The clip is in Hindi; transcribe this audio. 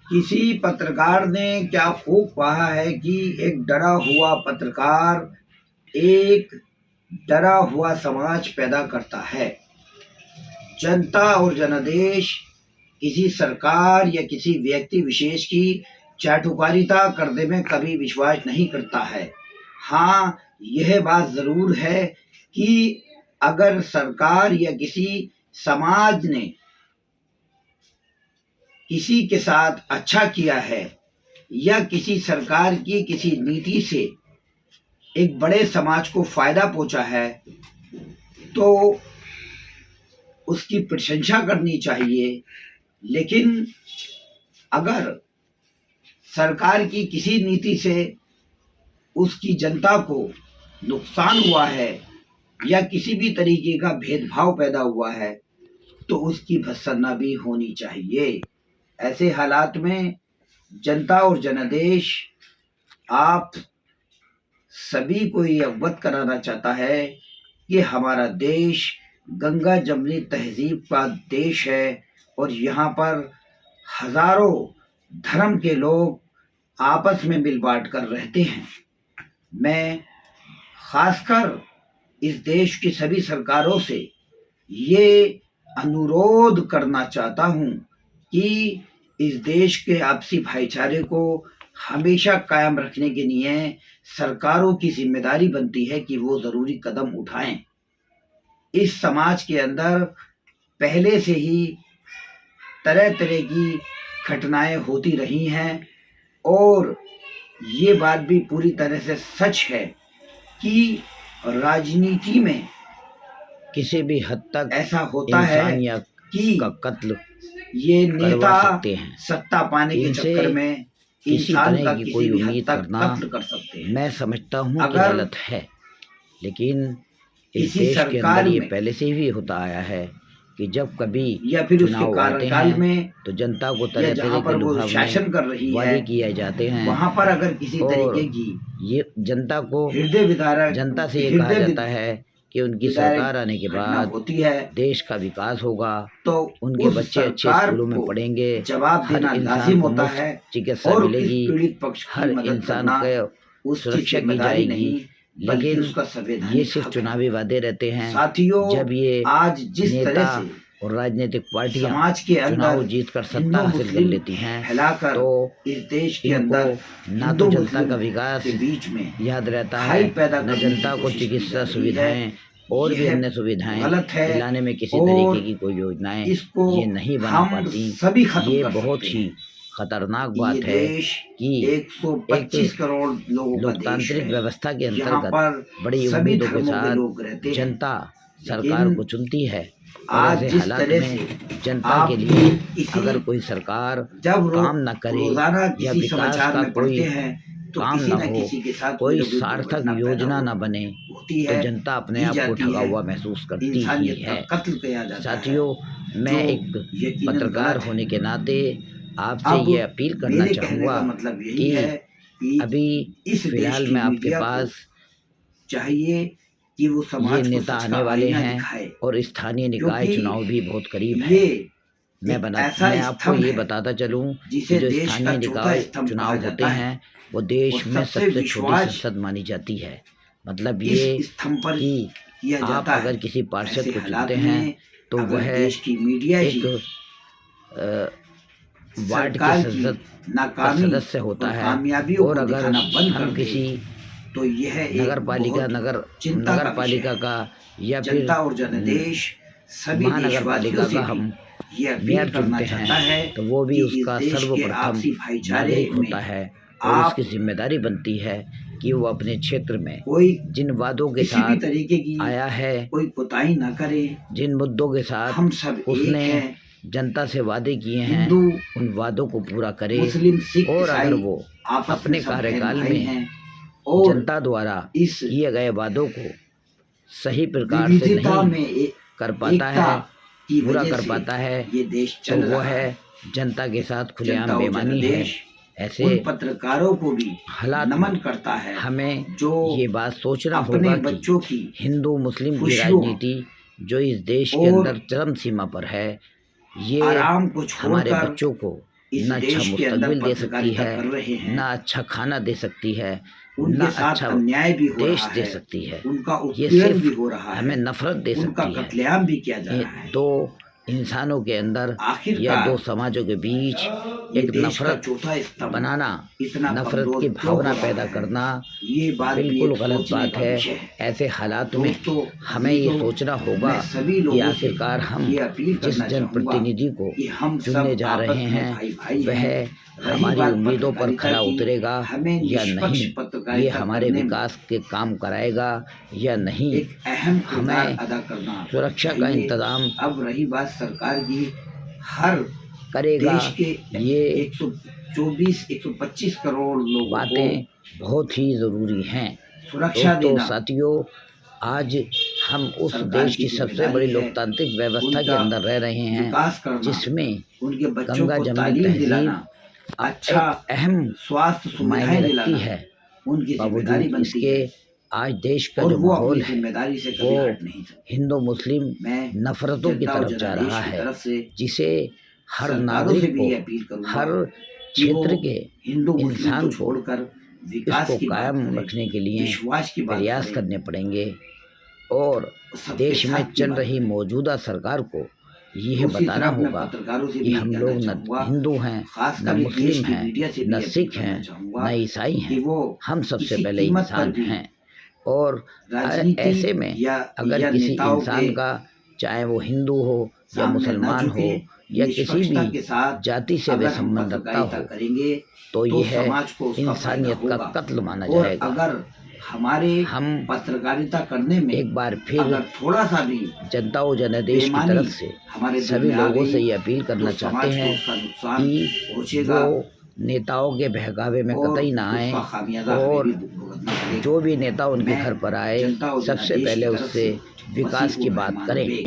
किसी पत्रकार ने क्या खूब कहा है कि एक डरा हुआ पत्रकार एक डरा हुआ समाज पैदा करता है। जनता और जनादेश किसी सरकार या किसी व्यक्ति विशेष की चाटुकारिता करने में कभी विश्वास नहीं करता है। हाँ, यह बात जरूर है कि अगर सरकार या किसी समाज ने किसी के साथ अच्छा किया है या किसी सरकार की किसी नीति से एक बड़े समाज को फायदा पहुंचा है तो उसकी प्रशंसा करनी चाहिए। लेकिन अगर सरकार की किसी नीति से उसकी जनता को नुकसान हुआ है या किसी भी तरीके का भेदभाव पैदा हुआ है तो उसकी भर्त्सना भी होनी चाहिए। ऐसे हालात में जनता और जनादेश आप सभी को ये अवगत कराना चाहता है कि हमारा देश गंगा जमनी तहजीब का देश है और यहाँ पर हजारों धर्म के लोग आपस में मिल बांट कर रहते हैं। मैं खासकर इस देश की सभी सरकारों से ये अनुरोध करना चाहता हूँ कि इस देश के आपसी भाईचारे को हमेशा कायम रखने के लिए सरकारों की जिम्मेदारी बनती है कि वो जरूरी कदम उठाएं। इस समाज के अंदर पहले से ही तरह तरह की घटनाएं होती रही हैं और ये बात भी पूरी तरह से सच है कि राजनीति में किसी भी हद तक ऐसा होता है या कि का कत्ल ये नेता सकते हैं। सत्ता पाने के चक्कर में किसी इंसान तरह का की किसी कोई भी हद उम्मीद तक करना कत्ल कर सकते हैं। मैं समझता हूँ कि अगर गलत है, लेकिन इस किसी देश के सरकार अंदर ये में पहले से भी होता आया है कि जब कभी या फिर उसके चुनाव आते कार्यकाल हैं में तो जनता को या तरह जहाँ तरह पर के वो लुभावने शासन कर रही वादे है किए जाते हैं वहाँ पर अगर किसी और तरीके की ये जनता को हृदय विदारक जनता से ये कहा जाता है कि उनकी सरकार आने के बाद होती है देश का विकास होगा, तो उनके उस बच्चे अच्छे सरकार स्कूलों में को पढ़ेंगे, जवाब हर देना इंसान लाजिम को होता मुफ्त है चिकित्सा और इस मिलेगी, पीड़ित पक्ष की हर मदद इंसान करना को उसकी सुरक्षा की जिम्मेदारी जाएगी। नहीं बल्कि लेकिन उसका संवैधानिक ये सिर्फ हक है। चुनावी वादे रहते हैं। साथियों, जब ये आज जिस तरह नेता से और राजनीतिक पार्टियां समाज के चुनाव अंदर जीतकर सत्ता हिंदू हासिल कर मुस्लिम लेती हैं फैलाकर तो इस देश के इनको अंदर ना हिंदू तो जनता मुस्लिम का विकास के बीच में याद रहता भाई है, पैदा न करने की जनता को कोशिश की जा चिकित्सा रही है। सुविधाएं और भी यह अन्य सुविधाएं गलत है दिलाने में किसी और तरीके की कोई योजनाएं इसको ये नहीं बना हम पाती। सभी खत्म ये कर बहुत सकते ही हैं। खतरनाक ये बात है देश कि 125 करोड़ लोगों का देश लोकतांत्रिक है। व्यवस्था के यहाँ अंतर्गत पर बड़ी सभी उम्मीदों के धर्मों के साथ लोग रहते हैं। जनता सरकार लेकिन को चुनती है और आज ऐसे जिस हालात तरह में से जनता के लिए अगर कोई सरकार जब काम न करे रोजाना या किसी विकास समाचार का में कोई पढ़ते हैं तो काम किसी न न हो, किसी के साथ कोई न कोई सार्थक दुर्घटना पैदा योजना न बने होती तो है, जनता अपने की आप को जाती ठगा है, हुआ महसूस करती ही इंसानियत है। का कत्ल किया जाता साथियों, मैं जो एक यकीनन पत्रकार गलत है। होने के नाते आपसे अब ये अपील करना मेरे कहने चाहूँगा का मतलब यही कि है कि अभी इस देश फिलहाल की में आपके मीडिया को पास चाहिए कि वो ये समाज को नेता सच आने का वाले आईना हैं दिखाए और स्थानीय निकाय क्योंकि चुनाव भी बहुत करीब है। ये मैं ऐसा आपको स्तंभ ये है बताता चलूं जिसे कि जो देश का स्थानीय चौथा निकाय स्तंभ कहा चुनाव होते जाता है हैं वो देश और में सबसे सबसे छोटी विश्वास संसद मानी जाती है। मतलब इस ये स्तंभ पर कि किया आप जाता है। अगर किसी पार्षद ऐसे को हालात चुनते हैं में तो अगर वह देश की मीडिया ही एक वार्ड के सरकार की संसद का नाकामी सदस्य होता और है कामयाबियों और को अगर दिखाना बंद हम कर दे किसी तो यह एक नगर पालिका बहुत चिंता का विषय है। का या फिर जनता और जनादेश सभी महानगर पालिका देशवासियों से का हम भी ये मेयर अपील करना चुनते चाहता हैं है तो वो भी कि उसका इस देश के सर्वप्रथम आपसी भाईचारे नागरिक में होता है और आप उसकी जिम्मेदारी बनती है कि वो अपने क्षेत्र में कोई जिन वादों के किसी भी साथ तरीके की आया है, कोई कोताही ना करे, जिन मुद्दों के साथ हम सब एक उसने हैं, जनता से वादे किए हैं हिंदू उन वादों को पूरा करे मुस्लिम सिख और अगर ईसाई वो आपस अपने में सब बहन कार्यकाल भाई में हैं और जनता द्वारा इस किए गए वादों को सही प्रकार से विविधता नहीं में कर पाता एकता है, की पूरा वजह कर से पाता है ये देश तो चल वो रहा है जनता के साथ जनता खुलेआम और बेईमानी है। जनादेश ऐसे उन पत्रकारों को भी हालात नमन में करता है हमें जो ये बात सोचना अपने होगा बच्चों कि की हिंदू मुस्लिम की खुशियों राजनीति जो इस देश के और अंदर चरम सीमा पर है, ये आराम को हमारे छोड़कर बच्चों को इस न अच्छा देश के अंदर मुस्तकबिल दे सकती पत्रकारिता है, कर रहे हैं, न अच्छा खाना दे सकती है, न उनके साथ अच्छा अन्याय भी हो देश रहा दे है, सकती है। उनका ये उत्पीड़न सिर्फ भी हो रहा है, हमें नफरत दे उनका सकती है। कत्लेआम भी किया जा ये रहा है। दो इंसानों के अंदर या आखिरकार दो समाजों के बीच ये एक देश का नफरत चौथा स्तंभ बनाना, इतना नफरत कमजोर की क्यों हो भावना रहा पैदा है, करना ये बात भी बिल्कुल एक गलत सोचने बात का है। विषय है। ऐसे हालात में दोस्तों, हमें ये सोचना होगा मैं सभी कि लोगों से आखिरकार हम ये अपील जिस करना चाहूँगा जनप्रतिनिधि को कि हम चुनने सब जा आपस रहे में हैं भाई वह हैं। रही हमारी बात उम्मीदों पर पत्रकारिता खरा की, उतरेगा हमें या निष्पक्ष नहीं, ये पत्रकारिता हमारे करने में विकास के काम कराएगा या नहीं, एक अहम किरदार हमें अदा करना सुरक्षा का चाहिए। इंतजाम अब रही बात सरकार की, हर करेगा। देश के ये 125 करोड़ लोगों बातें को बहुत ही ज़रूरी हैं। सुरक्षा दोस्तों देना साथियों, आज हम उस सरकार देश की की सबसे जिम्मेदारी बड़ी है। लोकतांत्रिक व्यवस्था के उनका अंदर रह रहे हैं, विकास करना, जिसमें उनके बच्चों गंगा को जमनी तालीम तहजीब दिलाना, अच्छा एक अहम स्वास्थ्य मायने सुविधाएं रखती दिलाना है। उनकी जिम्मेदारी बावजूद बनती इसके है आज देश का और जो वो माहौल अपनी है जिम्मेदारी से वो कभी हट नहीं सकते। हिंदू मुस्लिम मैं नफरतों की जनता और तरफ जा जनादेश रहा की है, तरफ से जिसे हर सरकारों नागरिक से भी को, ये अपील करूंगा हर कि वो क्षेत्र के हिंदू मुस्लिम इंसान को को छोड़कर विकास इसको की बात कायम करें, रखने के लिए विश्वास की बात प्रयास करें, करने पड़ेंगे और सबके देश में साथ की चल बात रही करें। मौजूदा सरकार को यह दूसरी बताना तरफ मैं होगा पत्रकारों से कि भी हम कहना लोग न चाहूंगा, हिंदू हैं, खासकर न इस मुस्लिम देश की हैं, मीडिया से भी न अपील सिख करना हैं, चाहूंगा न ईसाई कि हैं, वो हम सबसे किसी पहले कीमत पर इंसान भी हैं। और राजनीति ऐसे में अगर किसी नेताओं इंसान के का, चाहे वो हिंदू हो या सामने न मुसलमान हो झुके, या किसी निष्पक्षता भी के साथ जाति से वे अगर हम संबंध रखता पत्रकारिता हो, करेंगे तो यह समाज को उसका फायदा इंसानियत का होगा। कत्ल माना और जाएगा। अगर हमारे हम पत्रकारिता करने में एक बार फिर अगर थोड़ा सा भी जनता और जनादेश की बेईमानी तरफ से हमारे दिल सभी में आ लोगों गई से ये अपील करना तो चाहते समाज को हैं उसका नुकसान कि पहुंचेगा वो नेताओं के बहकावे में और कतई ना आए उसका खामियाजा हमें और भी भुगतना पड़ेगा। जो भी नेता उनके मैं घर पर आए जनता और सबसे जनादेश पहले की तरफ उससे से विकास की वसीउर बात रहमान करें। बेग